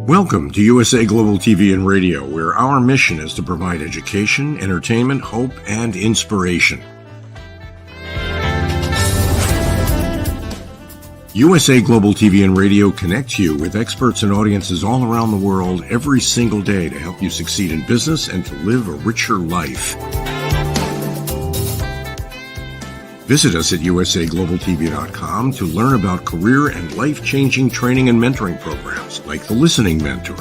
Welcome to USA Global TV and Radio, where our mission is to provide education, entertainment, hope, and inspiration. USA Global TV and Radio connects you with experts and audiences all around the world every single day to help you succeed in business and to live a richer life. Visit us at usaglobaltv.com to learn about career and life-changing training and mentoring programs like the Listening Mentor.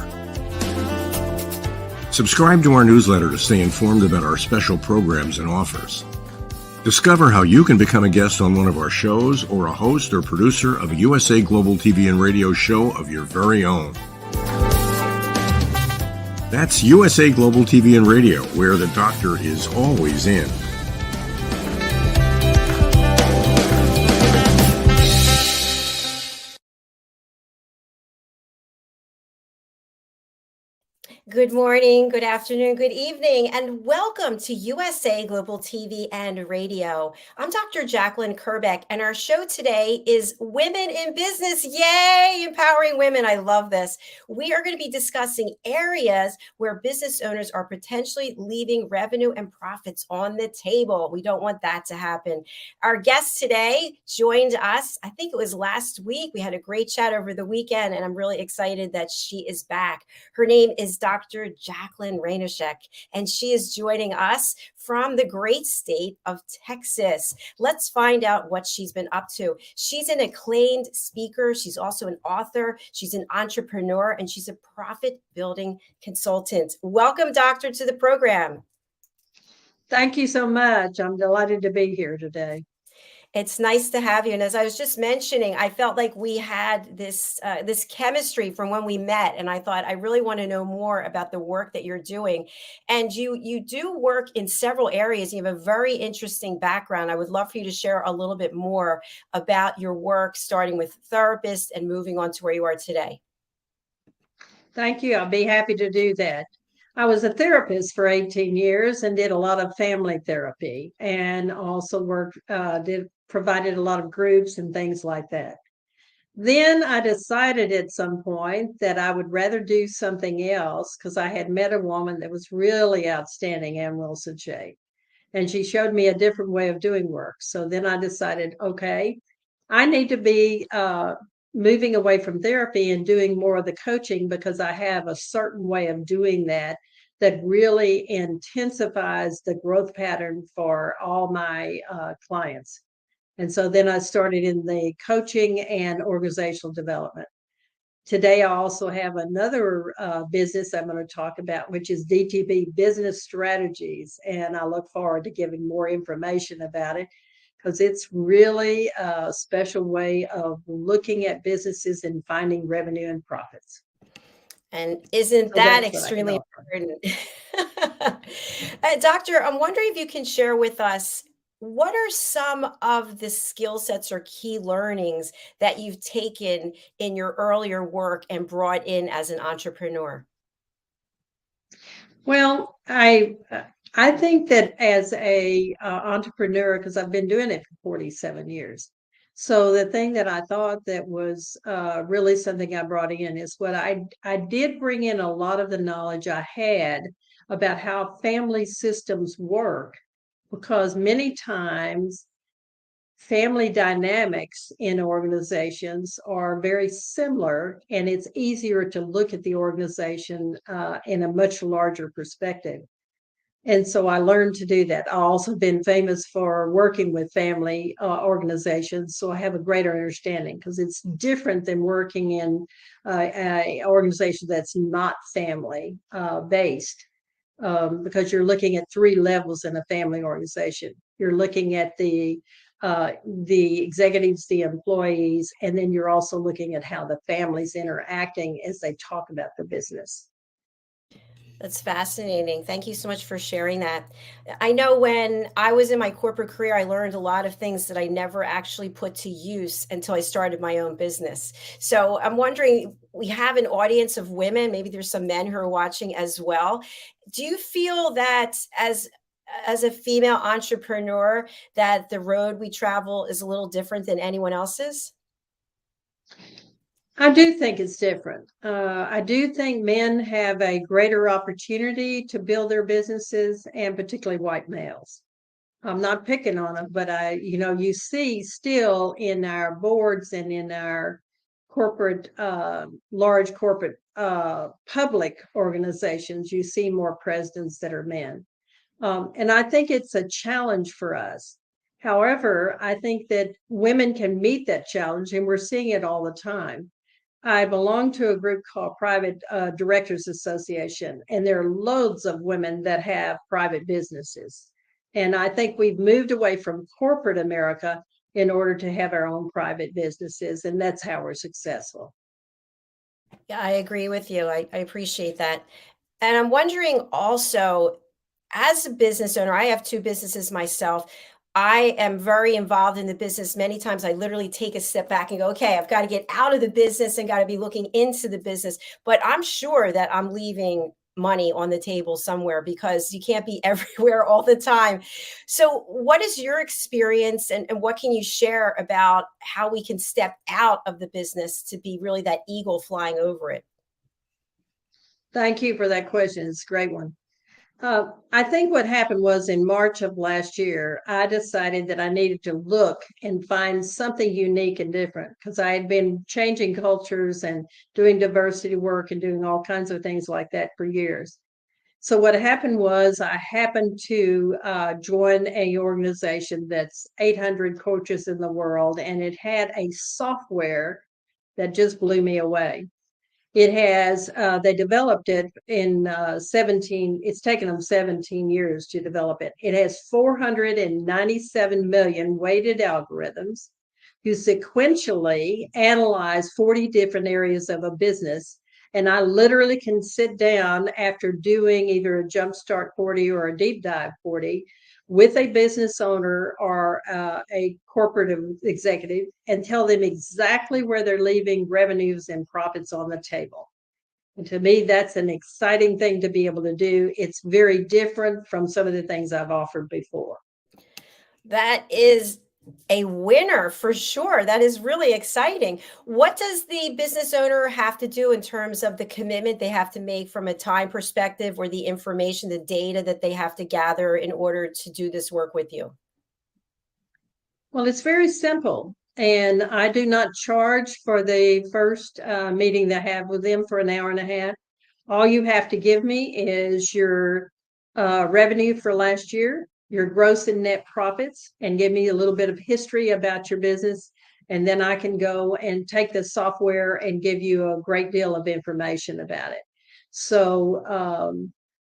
Subscribe to our newsletter to stay informed about our special programs and offers. Discover how you can become a guest on one of our shows or a host or producer of a USA Global TV and Radio show of your very own. That's USA Global TV and Radio, where the doctor is always in. Good morning, good afternoon, good evening, and welcome to USA Global TV and Radio. I'm Dr. Jacalyn Kerbeck, and our show today is Women in Business. Yay, empowering women. I love this. We are going to be discussing areas where business owners are potentially leaving revenue and profits on the table. We don't want that to happen. Our guest today joined us, I think it was last week. We had a great chat over the weekend, and I'm really excited that she is back. Her name is Dr. Jacalyn RAINOSEK, and she is joining us from the great state of Texas. Let's find out what she's been up to. She's an acclaimed speaker. She's also an author. She's an entrepreneur, and she's a profit-building consultant. Welcome, Doctor, to the program. Thank you so much. I'm delighted to be here today. It's nice to have you. And as I was just mentioning, I felt like we had this chemistry from when we met. And I thought, I really want to know more about the work that you're doing. And you do work in several areas. You have a very interesting background. I would love for you to share a little bit more about your work, starting with therapists and moving on to where you are today. Thank you. I'll be happy to do that. I was a therapist for 18 years and did a lot of family therapy, and also provided a lot of groups and things like that. Then I decided at some point that I would rather do something else, because I had met a woman that was really outstanding, Ann Wilson Shea, and she showed me a different way of doing work. So then I decided, okay, I need to be moving away from therapy and doing more of the coaching, because I have a certain way of doing that really intensifies the growth pattern for all my clients. And so then I started in the coaching and organizational development. Today, I also have another business I'm going to talk about, which is DTP Business Strategies. And I look forward to giving more information about it, because it's really a special way of looking at businesses and finding revenue and profits. And isn't that extremely important? Doctor, I'm wondering if you can share with us, what are some of the skill sets or key learnings that you've taken in your earlier work and brought in as an entrepreneur? Well, I think that as a entrepreneur, because I've been doing it for 47 years. So the thing that I thought that was really something I brought in is what I did bring in a lot of the knowledge I had about how family systems work, because many times family dynamics in organizations are very similar, and it's easier to look at the organization in a much larger perspective. And so I learned to do that. I've also been famous for working with family organizations, so I have a greater understanding, because it's different than working in an organization that's not family based, because you're looking at three levels in a family organization. You're looking at the executives, the employees, and then you're also looking at how the family's interacting as they talk about the business. That's fascinating. Thank you so much for sharing that. I know when I was in my corporate career, I learned a lot of things that I never actually put to use until I started my own business. So I'm wondering, we have an audience of women, maybe there's some men who are watching as well. Do you feel that as a female entrepreneur, that the road we travel is a little different than anyone else's? I do think it's different. I do think men have a greater opportunity to build their businesses, and particularly white males. I'm not picking on them, but you see still in our boards and in our corporate, large corporate, public organizations, you see more presidents that are men. And I think it's a challenge for us. However, I think that women can meet that challenge, and we're seeing it all the time. I belong to a group called Private Directors Association, and there are loads of women that have private businesses. And I think we've moved away from corporate America in order to have our own private businesses, and that's how we're successful. Yeah, I agree with you. I appreciate that. And I'm wondering also, as a business owner, I have two businesses myself. I am very involved in the business. Many times I literally take a step back and go, okay, I've got to get out of the business and got to be looking into the business. But I'm sure that I'm leaving money on the table somewhere because you can't be everywhere all the time. So, what is your experience and what can you share about how we can step out of the business to be really that eagle flying over it? Thank you for that question. It's a great one. I think what happened was in March of last year, I decided that I needed to look and find something unique and different because I had been changing cultures and doing diversity work and doing all kinds of things like that for years. So what happened was I happened to join a organization that's 800 coaches in the world, and it had a software that just blew me away. It has, they developed it in 17, it's taken them 17 years to develop it. It has 497 million weighted algorithms who sequentially analyze 40 different areas of a business. And I literally can sit down after doing either a Jumpstart 40 or a Deep Dive 40 with a business owner or a corporate executive and tell them exactly where they're leaving revenues and profits on the table. And to me, that's an exciting thing to be able to do. It's very different from some of the things I've offered before. That is a winner for sure. That is really exciting. What does the business owner have to do in terms of the commitment they have to make from a time perspective or the information, the data that they have to gather in order to do this work with you? Well, it's very simple. And I do not charge for the first meeting that I have with them for an hour and a half. All you have to give me is your revenue for last year, your gross and net profits, and give me a little bit of history about your business. And then I can go and take the software and give you a great deal of information about it. So,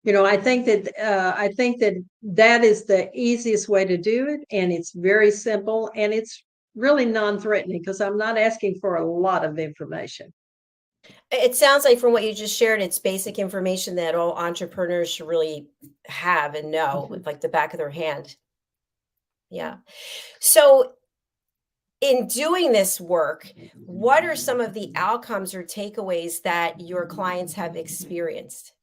I think that that is the easiest way to do it, and it's very simple, and it's really non-threatening because I'm not asking for a lot of information. It sounds like from what you just shared, it's basic information that all entrepreneurs should really have and know Mhm. with like the back of their hand. Yeah. So, in doing this work, what are some of the outcomes or takeaways that your clients have experienced?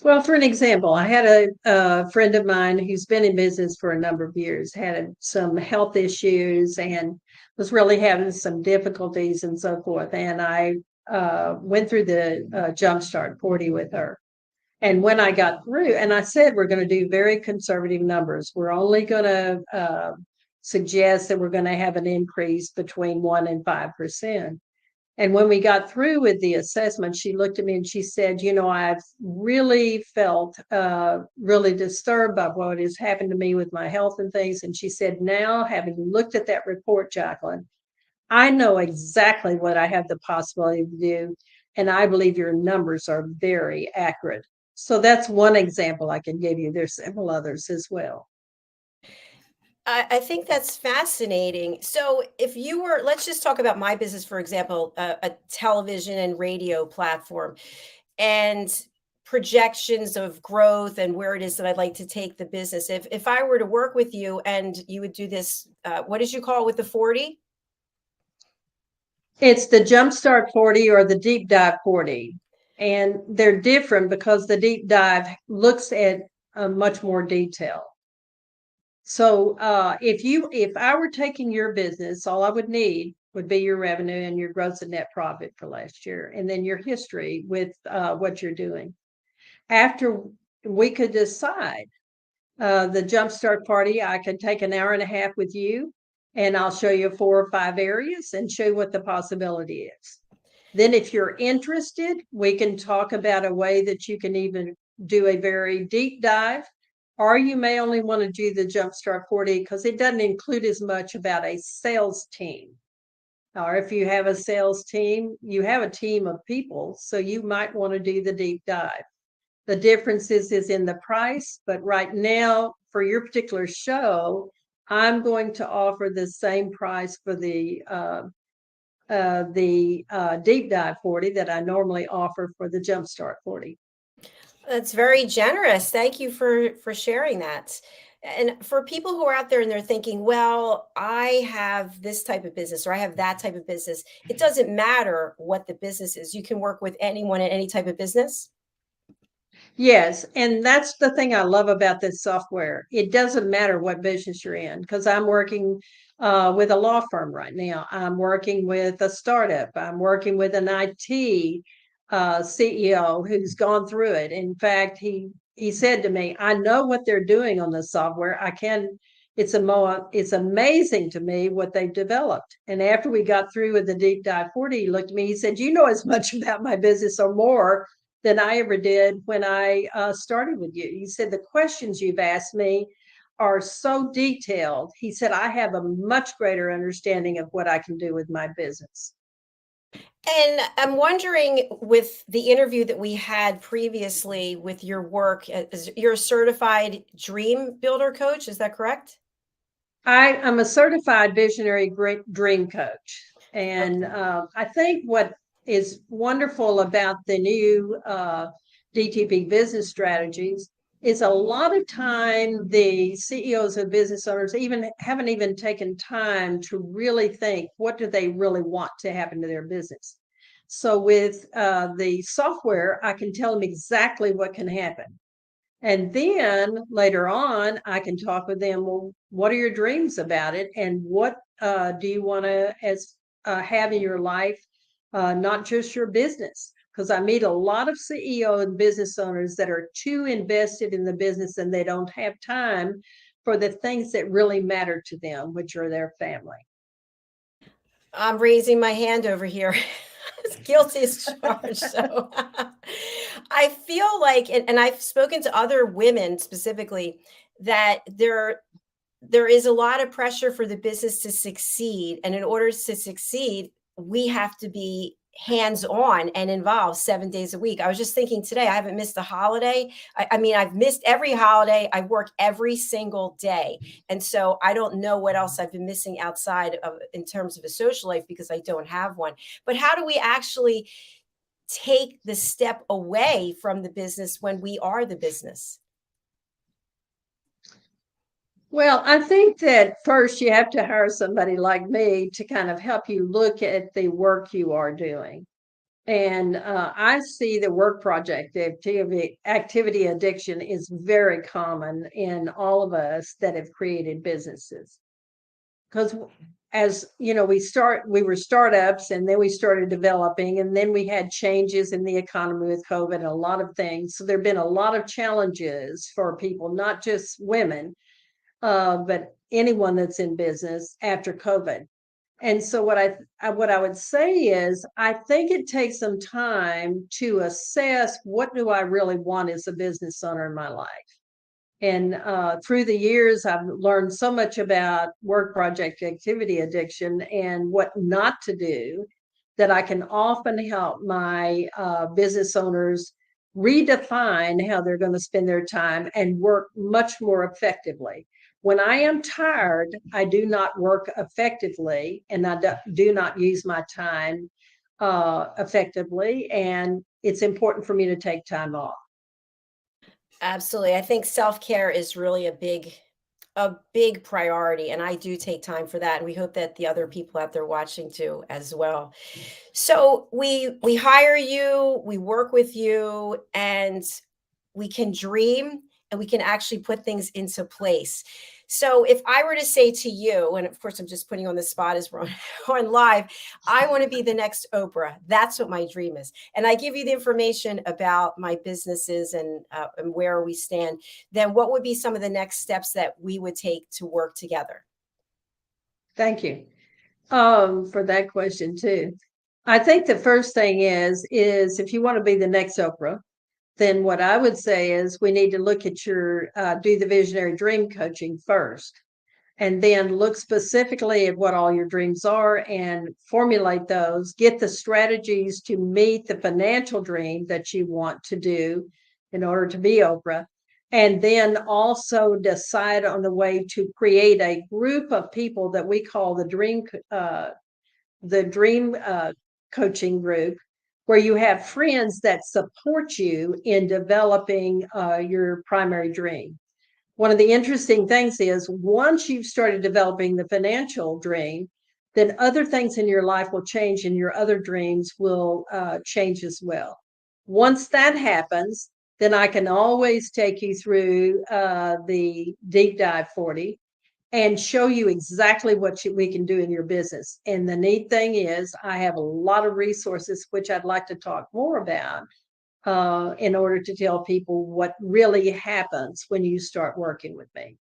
Well, for an example, I had a friend of mine who's been in business for a number of years, had some health issues and was really having some difficulties and so forth. And I went through the Jumpstart 40 with her. And when I got through, and I said, we're going to do very conservative numbers. We're only going to suggest that we're going to have an increase between 1% and 5%. And when we got through with the assessment, she looked at me and she said, I've really felt really disturbed by what has happened to me with my health and things. And she said, now having looked at that report, Jacalyn, I know exactly what I have the possibility to do. And I believe your numbers are very accurate. So that's one example I can give you. There's several others as well. I think that's fascinating. So, if you were, let's just talk about my business, for example, a television and radio platform and projections of growth and where it is that I'd like to take the business. If I were to work with you and you would do this, what did you call it with the 40? It's the Jumpstart 40 or the Deep Dive 40. And they're different because the deep dive looks at much more detail. So if I were taking your business, all I would need would be your revenue and your gross and net profit for last year, and then your history with what you're doing. After we could decide the Jumpstart Party, I could take an hour and a half with you, and I'll show you 4 or 5 areas and show you what the possibility is. Then if you're interested, we can talk about a way that you can even do a very deep dive, or you may only want to do the Jumpstart 40 because it doesn't include as much about a sales team. Or if you have a sales team, you have a team of people, so you might want to do the deep dive. The difference is in the price, but right now for your particular show, I'm going to offer the same price for the deep dive 40 that I normally offer for the Jumpstart 40. That's very generous. Thank you for sharing that. And for people who are out there and they're thinking, well, I have this type of business or I have that type of business, it doesn't matter what the business is. You can work with anyone in any type of business. Yes, and that's the thing I love about this software. It doesn't matter what business you're in, because I'm working with a law firm right now. I'm working with a startup. I'm working with an IT CEO who's gone through it. In fact, he said to me, "I know what they're doing on the software. I can." It's amazing to me what they've developed. And after we got through with the deep dive 40, he looked at me. He said, "You know as much about my business or more than I ever did when I started with you." He said, "The questions you've asked me are so detailed." He said, "I have a much greater understanding of what I can do with my business." And I'm wondering, with the interview that we had previously with your work, you're a certified dream builder coach. Is that correct? I'm a certified visionary dream coach. And Okay. I think what is wonderful about the new DTP Business Strategies is a lot of time the CEOs of business owners haven't even taken time to really think, what do they really want to happen to their business? So with the software, I can tell them exactly what can happen. And then later on, I can talk with them. Well, what are your dreams about it? And what do you want to have in your life, not just your business? Because I meet a lot of CEO and business owners that are too invested in the business and they don't have time for the things that really matter to them, which are their family. I'm raising my hand over here. Guilty as charged. So I feel like, and I've spoken to other women specifically, that there is a lot of pressure for the business to succeed. And in order to succeed, we have to be hands-on and involved 7 days a week. I was just thinking today, I haven't missed a holiday. I mean, I've missed every holiday. I work every single day. And so I don't know what else I've been missing outside of in terms of a social life because I don't have one. But how do we actually take the step away from the business when we are the business? Well, I think that first you have to hire somebody like me to kind of help you look at the work you are doing. And I see the work project activity addiction is very common in all of us that have created businesses. Because as you know, we were startups and then we started developing, and then we had changes in the economy with COVID and a lot of things. So there have been a lot of challenges for people, not just women, but anyone that's in business after COVID. And so what I would say is, I think it takes some time to assess, what do I really want as a business owner in my life? And through the years, I've learned so much about work project activity addiction and what not to do, that I can often help my business owners redefine how they're going to spend their time and work much more effectively. When I am tired, I do not work effectively, and I do not use my time effectively. And it's important for me to take time off. Absolutely. I think self-care is really a big priority, and I do take time for that, and we hope that the other people out there watching do as well. So we hire you, we work with you, and we can dream and we can actually put things into place. So if I were to say to you, and of course I'm just putting you on the spot as we're on live, I want to be the next Oprah. That's what my dream is. And I give you the information about my businesses and where we stand. Then what would be some of the next steps that we would take to work together? Thank you for that question too. I think the first thing is if you want to be the next Oprah, then what I would say is we need to look at your do the visionary dream coaching first, and then look specifically at what all your dreams are and formulate those, get the strategies to meet the financial dream that you want to do in order to be Oprah. And then also decide on the way to create a group of people that we call the dream coaching group, where you have friends that support you in developing your primary dream. One of the interesting things is once you've started developing the financial dream, then other things in your life will change and your other dreams will change as well. Once that happens, then I can always take you through the Deep Dive 40 and show you exactly what we can do in your business. And the neat thing is I have a lot of resources, which I'd like to talk more about in order to tell people what really happens when you start working with me.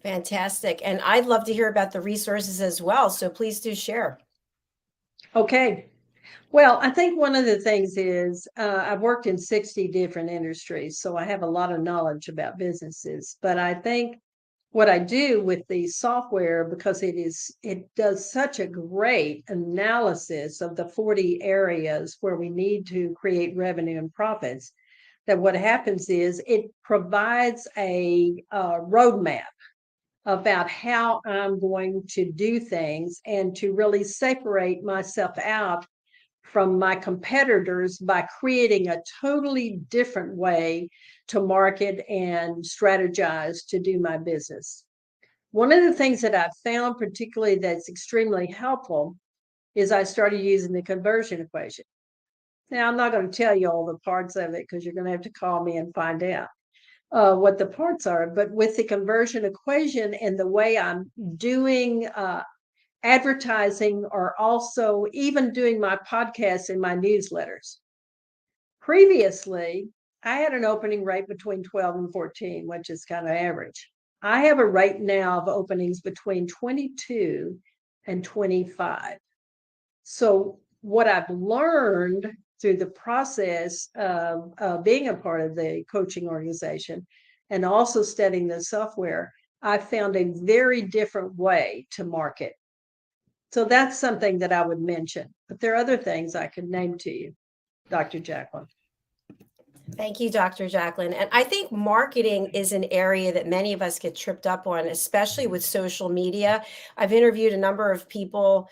Fantastic. And I'd love to hear about the resources as well. So please do share. Okay. Well, I think one of the things is I've worked in 60 different industries, so I have a lot of knowledge about businesses. But I think what I do with the software, because it does such a great analysis of the 40 areas where we need to create revenue and profits, that what happens is it provides a roadmap about how I'm going to do things and to really separate myself out from my competitors by creating a totally different way to market and strategize to do my business. One of the things that I've found particularly that's extremely helpful is I started using the conversion equation. Now, I'm not going to tell you all the parts of it because you're going to have to call me and find out what the parts are. But with the conversion equation and the way I'm doing advertising, or also even doing my podcasts and my newsletters. Previously, I had an opening rate between 12 and 14, which is kind of average. I have a rate now of openings between 22 and 25. So what I've learned through the process of being a part of the coaching organization and also studying the software, I found a very different way to market. So that's something that I would mention. But there are other things I could name to you, Dr. Jacalyn. Thank you, Dr. Jacalyn. And I think marketing is an area that many of us get tripped up on, especially with social media. I've interviewed a number of people,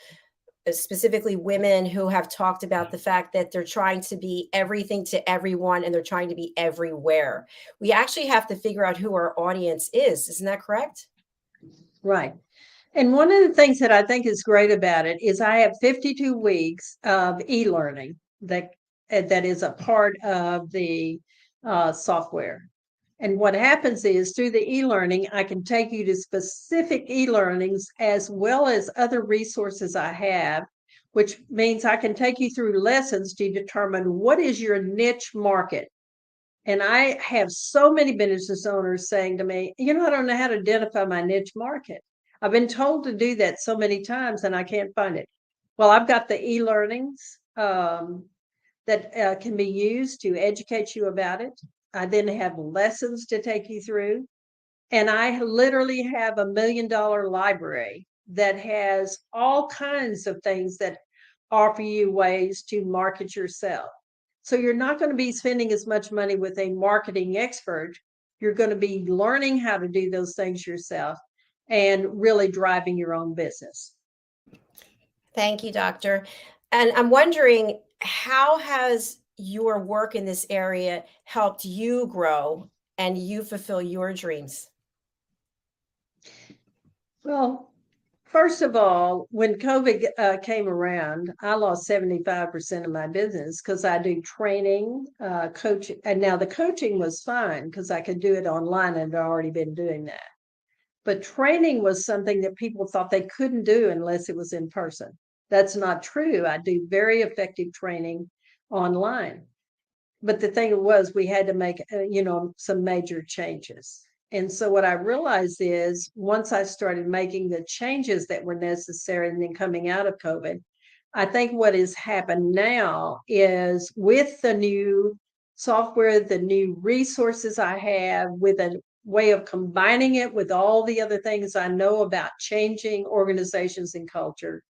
specifically women, who have talked about the fact that they're trying to be everything to everyone and they're trying to be everywhere. We actually have to figure out who our audience is. Isn't that correct? Right. And one of the things that I think is great about it is I have 52 weeks of e-learning that is a part of the software. And what happens is through the e-learning, I can take you to specific e-learnings as well as other resources I have, which means I can take you through lessons to determine what is your niche market. And I have so many business owners saying to me, I don't know how to identify my niche market. I've been told to do that so many times and I can't find it. Well, I've got the e-learnings that can be used to educate you about it. I then have lessons to take you through. And I literally have $1 million library that has all kinds of things that offer you ways to market yourself. So you're not going to be spending as much money with a marketing expert. You're going to be learning how to do those things yourself and really driving your own business. Thank you, Doctor. And I'm wondering, how has your work in this area helped you grow and you fulfill your dreams? Well, first of all, when COVID came around, I lost 75% of my business because I do training, coaching. And now the coaching was fine because I could do it online and I'd already been doing that. But training was something that people thought they couldn't do unless it was in person. That's not true. I do very effective training online. But the thing was, we had to make, some major changes. And so what I realized is once I started making the changes that were necessary and then coming out of COVID, I think what has happened now is with the new software, the new resources I have, with a way of combining it with all the other things I know about changing organizations and culture,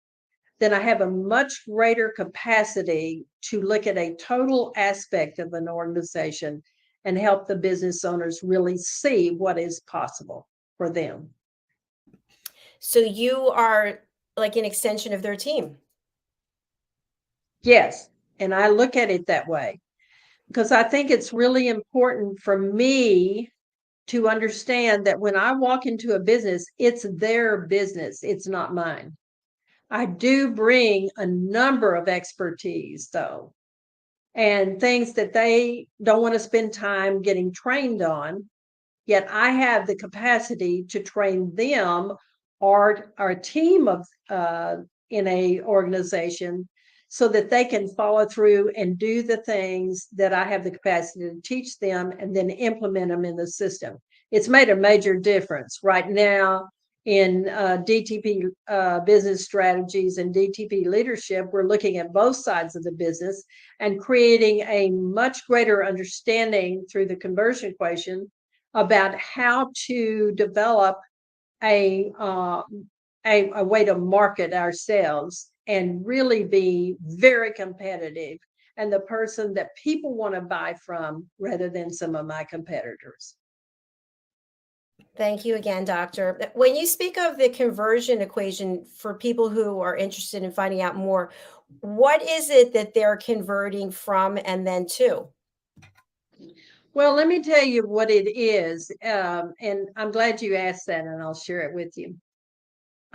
then I have a much greater capacity to look at a total aspect of an organization and help the business owners really see what is possible for them. So you are like an extension of their team. Yes. And I look at it that way because I think it's really important for me to understand that when I walk into a business, it's their business, it's not mine. I do bring a number of expertise, though, and things that they don't want to spend time getting trained on. Yet I have the capacity to train them or our team of in a organization so that they can follow through and do the things that I have the capacity to teach them and then implement them in the system. It's made a major difference right now in DTP Business Strategies and DTP Leadership. We're looking at both sides of the business and creating a much greater understanding through the conversion equation about how to develop a way to market ourselves and really be very competitive and the person that people want to buy from rather than some of my competitors. Thank you again, Doctor. When you speak of the conversion equation for people who are interested in finding out more, what is it that they're converting from and then to? Well, let me tell you what it is. And I'm glad you asked that, and I'll share it with you.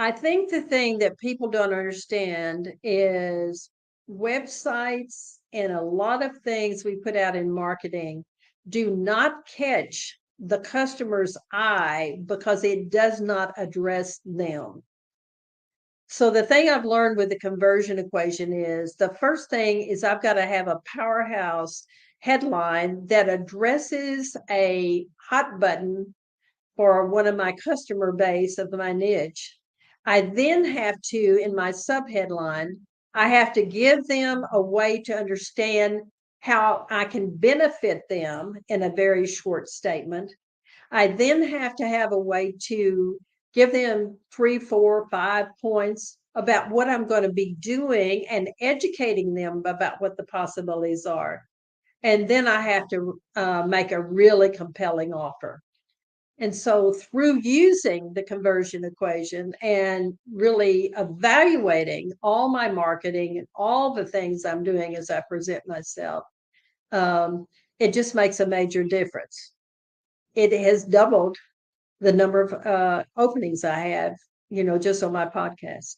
I think the thing that people don't understand is websites and a lot of things we put out in marketing do not catch the customer's eye because it does not address them. So the thing I've learned with the conversion equation is the first thing is I've got to have a powerhouse headline that addresses a hot button for one of my customer base of my niche. I then have to, in my subheadline, I have to give them a way to understand how I can benefit them in a very short statement. I then have to have a way to give them 3, 4, 5 points about what I'm going to be doing and educating them about what the possibilities are. And then I have to make a really compelling offer. And so through using the conversion equation and really evaluating all my marketing and all the things I'm doing as I present myself, it just makes a major difference. It has doubled the number of openings I have, just on my podcast.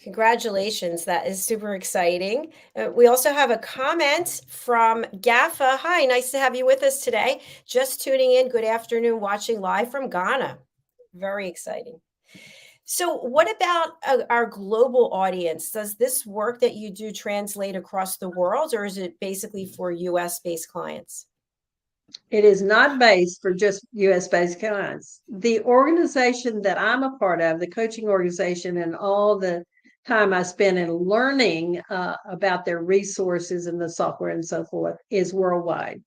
Congratulations. That is super exciting. We also have a comment from Gaffa. Hi, nice to have you with us today. Just tuning in. Good afternoon, watching live from Ghana. Very exciting. So, what about our global audience? Does this work that you do translate across the world, or is it basically for US based clients? It is not based for just US based clients. The organization that I'm a part of, the coaching organization, and all the time I spend in learning about their resources and the software and so forth is worldwide.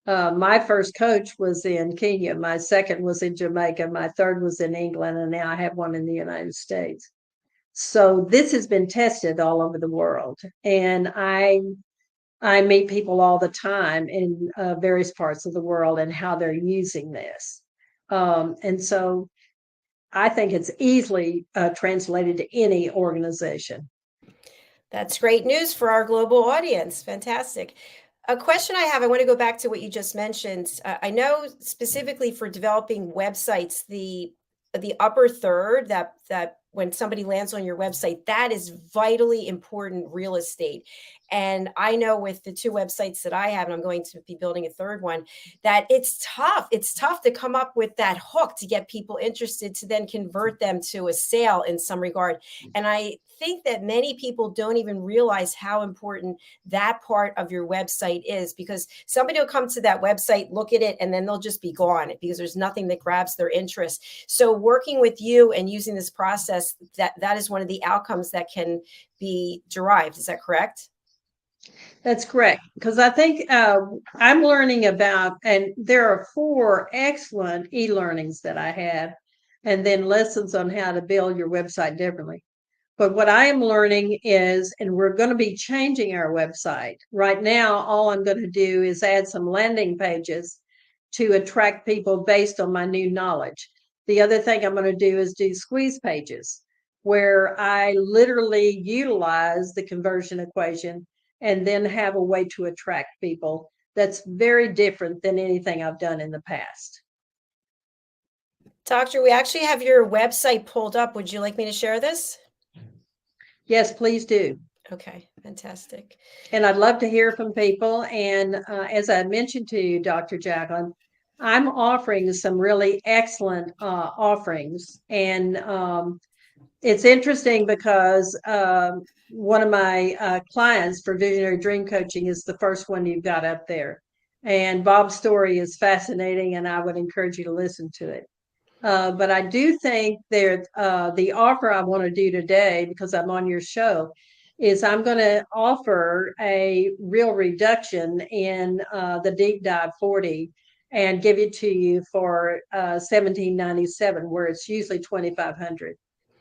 My first coach was in Kenya. My second was in Jamaica. My third was in England. And now I have one in the United States. So this has been tested all over the world. And I meet people all the time in various parts of the world and how they're using this. And so I think it's easily translated to any organization. That's great news for our global audience. Fantastic. A question I have, I want to go back to what you just mentioned. I know specifically for developing websites, the upper third, that when somebody lands on your website, that is vitally important real estate. And I know with the 2 websites that I have, and I'm going to be building a 3rd one, that it's tough. It's tough to come up with that hook to get people interested, to then convert them to a sale in some regard. And I think that many people don't even realize how important that part of your website is, because somebody will come to that website, look at it, and then they'll just be gone because there's nothing that grabs their interest. So working with you and using this process, that is one of the outcomes that can be derived. Is that correct? That's correct. Because I think I'm learning about, and there are 4 excellent e-learnings that I have, and then lessons on how to build your website differently. But what I am learning is, and we're going to be changing our website. Right now, all I'm going to do is add some landing pages to attract people based on my new knowledge. The other thing I'm going to do is do squeeze pages, where I literally utilize the conversion equation and then have a way to attract people that's very different than anything I've done in the past. Doctor, we actually have your website pulled up. Would you like me to share this? Yes, please do. Okay, fantastic. And I'd love to hear from people. And as I mentioned to you, Dr. Jacalyn, I'm offering some really excellent offerings. And it's interesting because one of my clients for Visionary Dream Coaching is the first one you've got up there. And Bob's story is fascinating, and I would encourage you to listen to it. But I do think that the offer I want to do today, because I'm on your show, is I'm going to offer a real reduction in the Deep Dive 40 and give it to you for $17.97, where it's usually $2,500.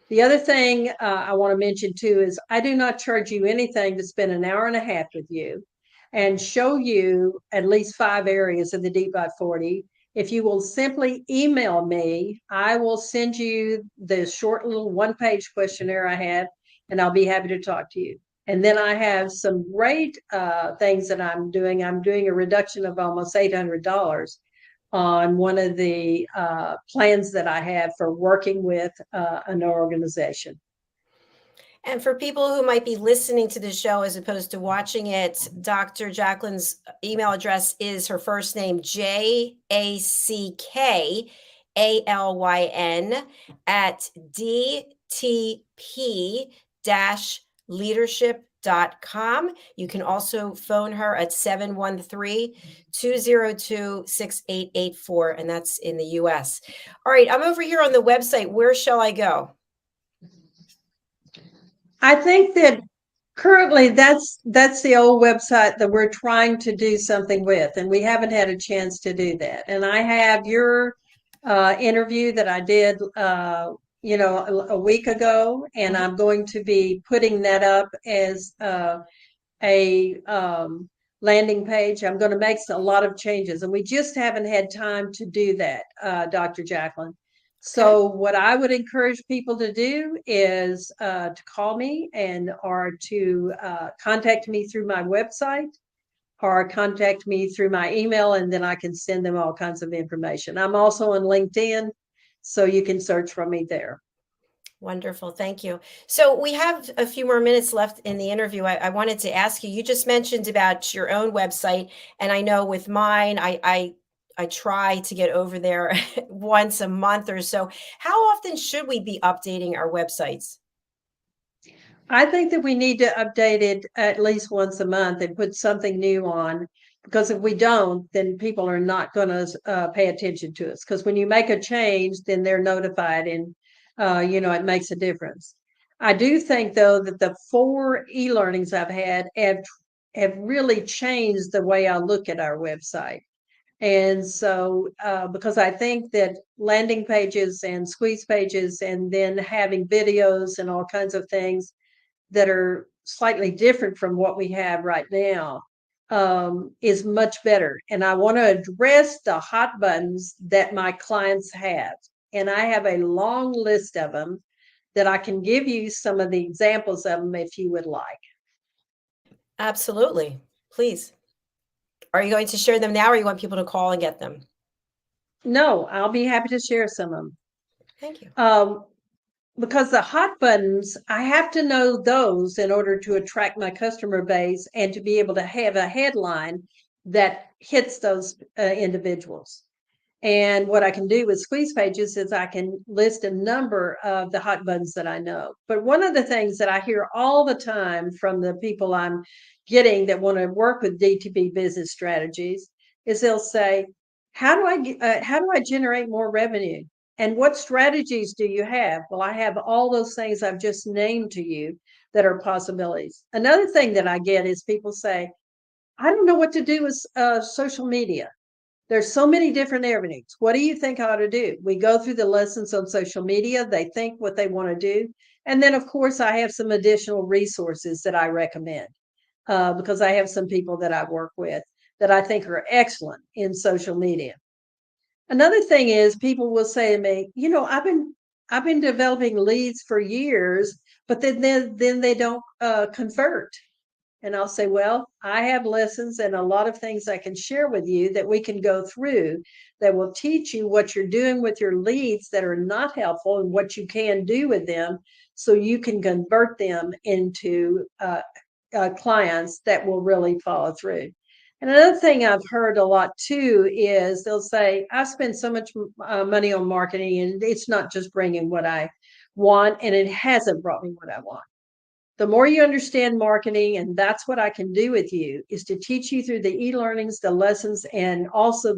The other thing I want to mention too is I do not charge you anything to spend an hour and a half with you and show you at least 5 areas of the Deep Dive 40. If you will simply email me, I will send you the short little 1-page questionnaire I have, and I'll be happy to talk to you. And then I have some great things that I'm doing. I'm doing a reduction of almost $800 on one of the plans that I have for working with an organization. And for people who might be listening to the show as opposed to watching it, Dr. Jacalyn's email address is her first name, JACKALYN at DTP-leadership.com. You can also phone her at 713-202-6884, and that's in the US. All right, I'm over here on the website. Where shall I go? I think that currently that's the old website that we're trying to do something with, and we haven't had a chance to do that. And I have your interview that I did, a week ago, and I'm going to be putting that up as a landing page. I'm going to make a lot of changes, and we just haven't had time to do that, Dr. Jacalyn. So what I would encourage people to do is to call me or to contact me through my website or contact me through my email, and then I can send them all kinds of information. I'm also on LinkedIn, so you can search for me there. Wonderful. Thank you. So we have a few more minutes left in the interview. I wanted to ask you, you just mentioned about your own website. And I know with mine, I try to get over there once a month or so. How often should we be updating our websites? I think that we need to update it at least once a month and put something new on, because if we don't, then people are not going to pay attention to us. Because when you make a change, then they're notified, and it makes a difference. I do think, though, that the 4 e-learnings I've had have really changed the way I look at our website. And so, because I think that landing pages and squeeze pages and then having videos and all kinds of things that are slightly different from what we have right now is much better. And I want to address the hot buttons that my clients have. And I have a long list of them that I can give you some of the examples of them if you would like. Absolutely. Please. Are you going to share them now, or you want people to call and get them? No, I'll be happy to share some of them. Thank you. because the hot buttons, I have to know those in order to attract my customer base and to be able to have a headline that hits those individuals. And what I can do with squeeze pages is I can list a number of the hot buttons that I know. But one of the things that I hear all the time from the people I'm getting that want to work with DTP Business Strategies is they'll say, how do I generate more revenue? And what strategies do you have? Well, I have all those things I've just named to you that are possibilities. Another thing that I get is people say, I don't know what to do with social media. There's so many different avenues. What do you think I ought to do? We go through the lessons on social media. They think what they want to do. And then, of course, I have some additional resources that I recommend because I have some people that I work with that I think are excellent in social media. Another thing is people will say to me, I've been developing leads for years, but then they don't convert. And I'll say, well, I have lessons and a lot of things I can share with you that we can go through that will teach you what you're doing with your leads that are not helpful and what you can do with them so you can convert them into clients that will really follow through. And another thing I've heard a lot too is they'll say, I spend so much money on marketing and it's not just bringing what I want, and it hasn't brought me what I want. The more you understand marketing, and that's what I can do with you, is to teach you through the e-learnings, the lessons, and also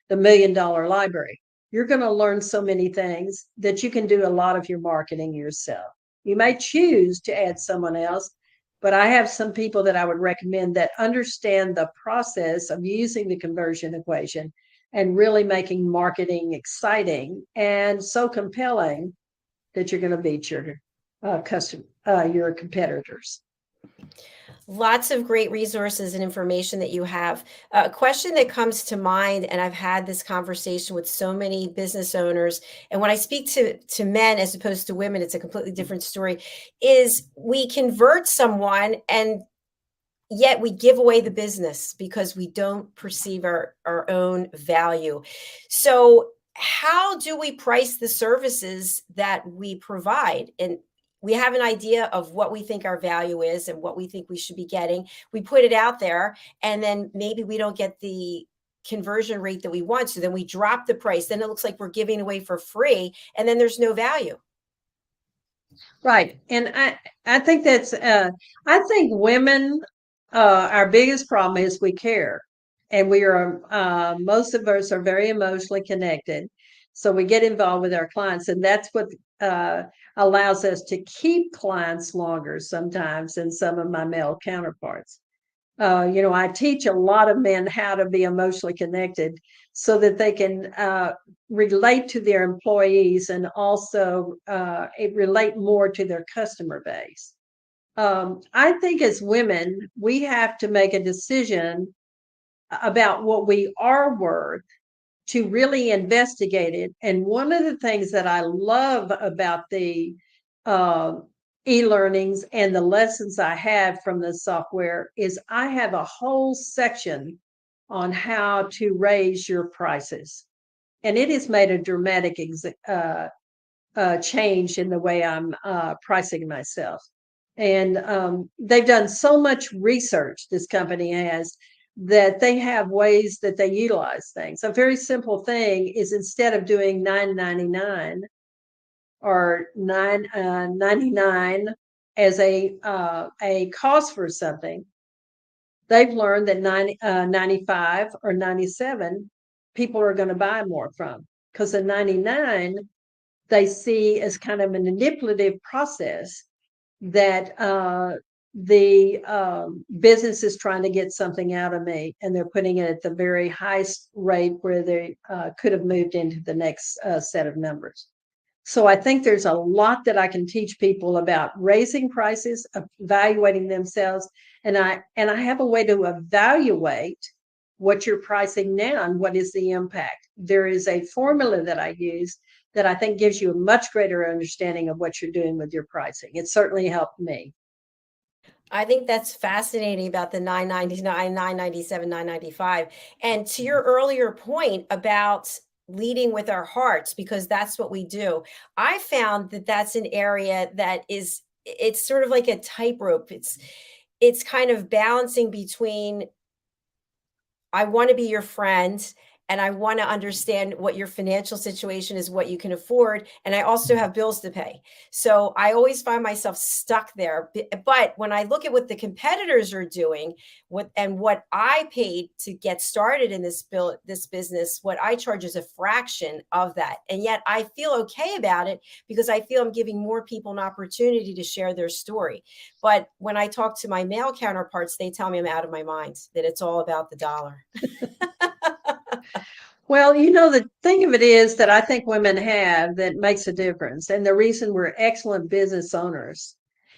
the $1 Million Library. You're going to learn so many things that you can do a lot of your marketing yourself. You may choose to add someone else, but I have some people that I would recommend that understand the process of using the conversion equation and really making marketing exciting and so compelling that you're going to beat your your competitors. Lots of great resources and information that you have. A question that comes to mind, and I've had this conversation with so many business owners, and when I speak to men as opposed to women, it's a completely different story, is we convert someone and yet we give away the business because we don't perceive our own value. So how do we price the services that we provide? And we have an idea of what we think our value is and what we think we should be getting. We put it out there, and then maybe we don't get the conversion rate that we want. So then we drop the price. Then it looks like we're giving away for free, and then there's no value. Right. And I think that's, I think women, our biggest problem is we care. And we are, most of us are very emotionally connected. So we get involved with our clients, and that's what allows us to keep clients longer sometimes than some of my male counterparts. I teach a lot of men how to be emotionally connected so that they can relate to their employees and also relate more to their customer base. I think as women, we have to make a decision about what we are worth to really investigate it. And one of the things that I love about the e-learnings and the lessons I have from the software is I have a whole section on how to raise your prices. And it has made a dramatic change in the way I'm pricing myself. And they've done so much research, this company has, that they have ways that they utilize things. A very simple thing is instead of doing $9.99 or $9.99 as a cost for something, they've learned that 95 or 97 people are going to buy more from, because the 99 they see as kind of a manipulative process that the business is trying to get something out of me, and they're putting it at the very highest rate where they could have moved into the next set of numbers. So I think there's a lot that I can teach people about raising prices, evaluating themselves, and I have a way to evaluate what you're pricing now and what is the impact. There is a formula that I use that I think gives you a much greater understanding of what you're doing with your pricing. It certainly helped me. I think that's fascinating about the 999, 997, 995. And to your earlier point about leading with our hearts, because that's what we do. I found that that's an area that it's sort of like a tightrope. It's kind of balancing between, I want to be your friend and I want to understand what your financial situation is, what you can afford. And I also have bills to pay. So I always find myself stuck there. But when I look at what the competitors are doing, what I paid to get started in this business, what I charge is a fraction of that. And yet I feel okay about it because I feel I'm giving more people an opportunity to share their story. But when I talk to my male counterparts, they tell me I'm out of my mind, that it's all about the dollar. Well, the thing of it is that I think women have that makes a difference. And the reason we're excellent business owners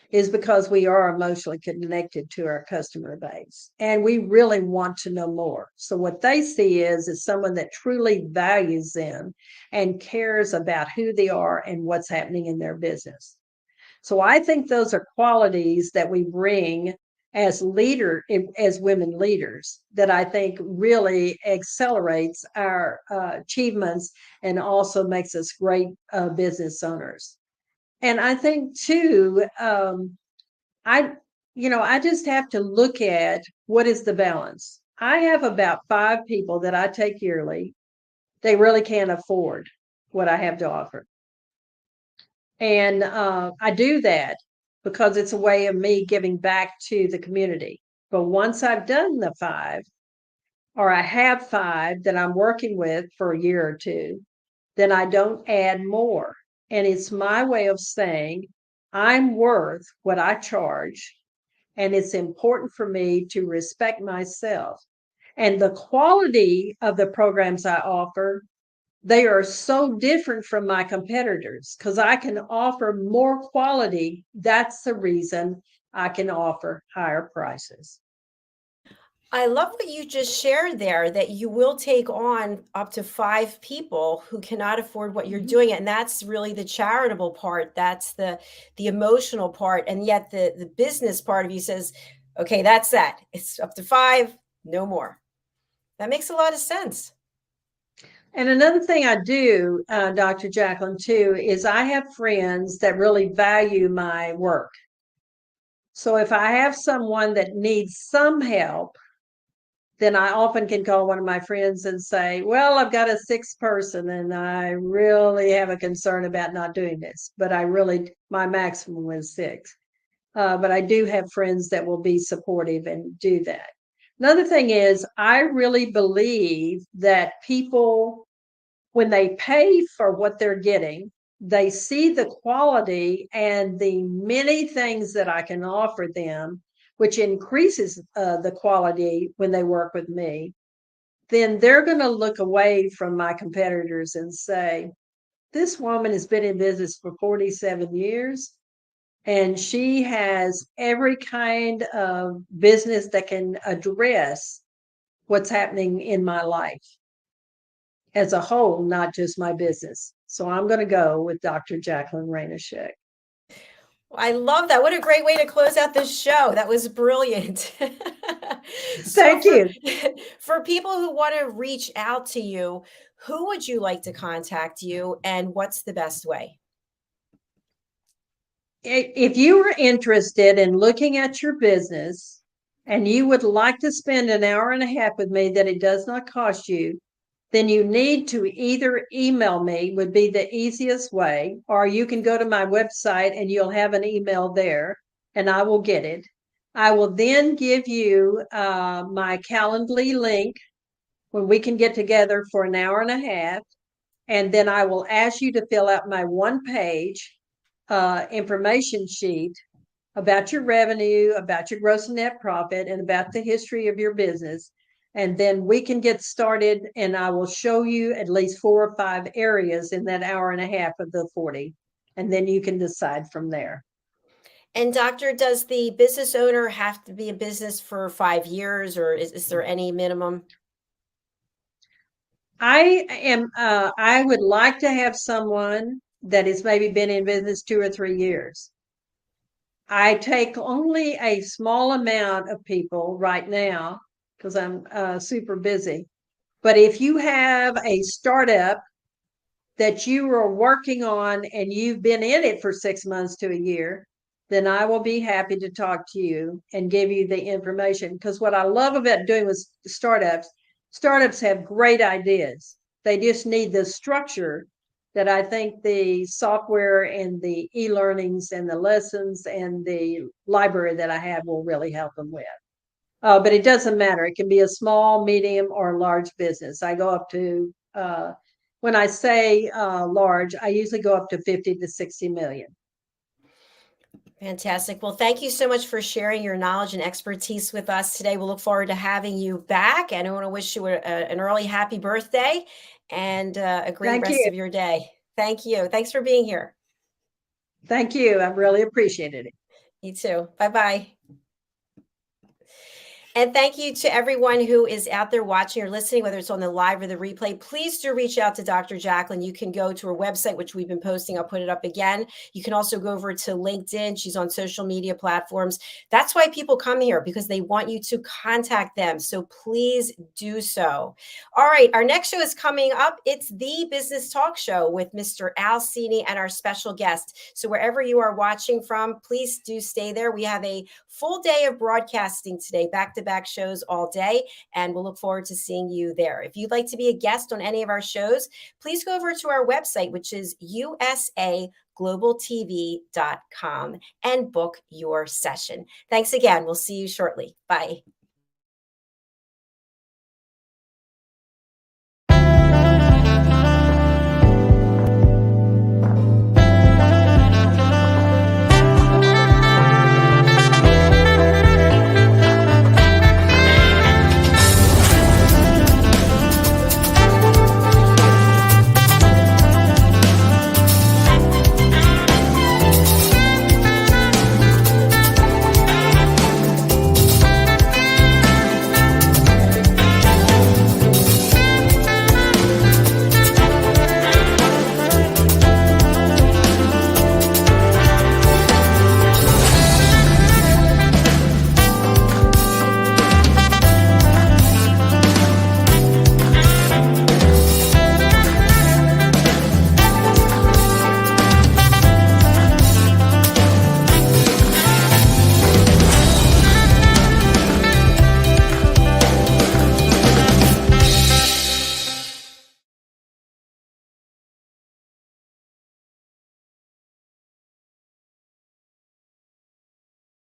is because we are emotionally connected to our customer base and we really want to know more. So what they see is someone that truly values them and cares about who they are and what's happening in their business. So I think those are qualities that we bring as women leaders, that I think really accelerates our achievements and also makes us great business owners. And I think too, I I just have to look at what is the balance. I have about 5 people that I take yearly. They really can't afford what I have to offer. And I do that because it's a way of me giving back to the community. But once I've done the 5, or I have 5 that I'm working with for a year or two, then I don't add more. And it's my way of saying I'm worth what I charge. And it's important for me to respect myself. And the quality of the programs I offer, they are so different from my competitors because I can offer more quality. That's the reason I can offer higher prices. I love what you just shared there, that you will take on up to 5 people who cannot afford what you're Mhm. doing. And that's really the charitable part. That's the emotional part. And yet the business part of you says, okay, that's that. It's up to 5, no more. That makes a lot of sense. And another thing I do, Dr. Jacalyn, too, is I have friends that really value my work. So if I have someone that needs some help, then I often can call one of my friends and say, well, I've got a 6th person and I really have a concern about not doing this, but my maximum is 6. But I do have friends that will be supportive and do that. Another thing is, I really believe that people, when they pay for what they're getting, they see the quality and the many things that I can offer them, which increases the quality when they work with me. Then they're going to look away from my competitors and say, this woman has been in business for 47 years and she has every kind of business that can address what's happening in my life as a whole, not just my business. So I'm going to go with Dr. Jacalyn RAINOSEK. I love that. What a great way to close out this show. That was brilliant. So Thank you. for people who want to reach out to you, who would you like to contact you and what's the best way? If you are interested in looking at your business and you would like to spend an hour and a half with me that it does not cost you, then you need to either email me, would be the easiest way, or you can go to my website and you'll have an email there and I will get it. I will then give you my Calendly link when we can get together for an hour and a half. And then I will ask you to fill out my 1-page information sheet about your revenue, about your gross and net profit, and about the history of your business. And then we can get started, and I will show you at least 4 or 5 areas in that hour and a half of the 40. And then you can decide from there. And doctor, does the business owner have to be in business for 5 years, or is there any minimum? I would like to have someone that has maybe been in business 2 or 3 years. I take only a small amount of people right now because I'm super busy. But if you have a startup that you are working on and you've been in it for 6 months to a year, then I will be happy to talk to you and give you the information. Because what I love about doing with startups have great ideas. They just need the structure that I think the software and the e-learnings and the lessons and the library that I have will really help them with. But it doesn't matter. It can be a small, medium, or large business. I go up to, when I say large, I usually go up to 50 to 60 million. Fantastic. Well, thank you so much for sharing your knowledge and expertise with us today. We'll look forward to having you back. And I want to wish you an early happy birthday and a great Thank rest you. of your day. Thank you. Thanks for being here. Thank you. I really appreciated it. You too. Bye-bye. And thank you to everyone who is out there watching or listening, whether it's on the live or the replay. Please do reach out to Dr. Jacalyn. You can go to her website, which we've been posting. I'll put it up again. You can also go over to LinkedIn. She's on social media platforms. That's why people come here, because they want you to contact them. So please do so. All right. Our next show is coming up. It's the Business Talk Show with Mr. Al Cini and our special guest. So wherever you are watching from, please do stay there. We have a full day of broadcasting today, back-to-back shows all day, and we'll look forward to seeing you there. If you'd like to be a guest on any of our shows, please go over to our website, which is usaglobaltv.com, and book your session. Thanks again. We'll see you shortly. Bye.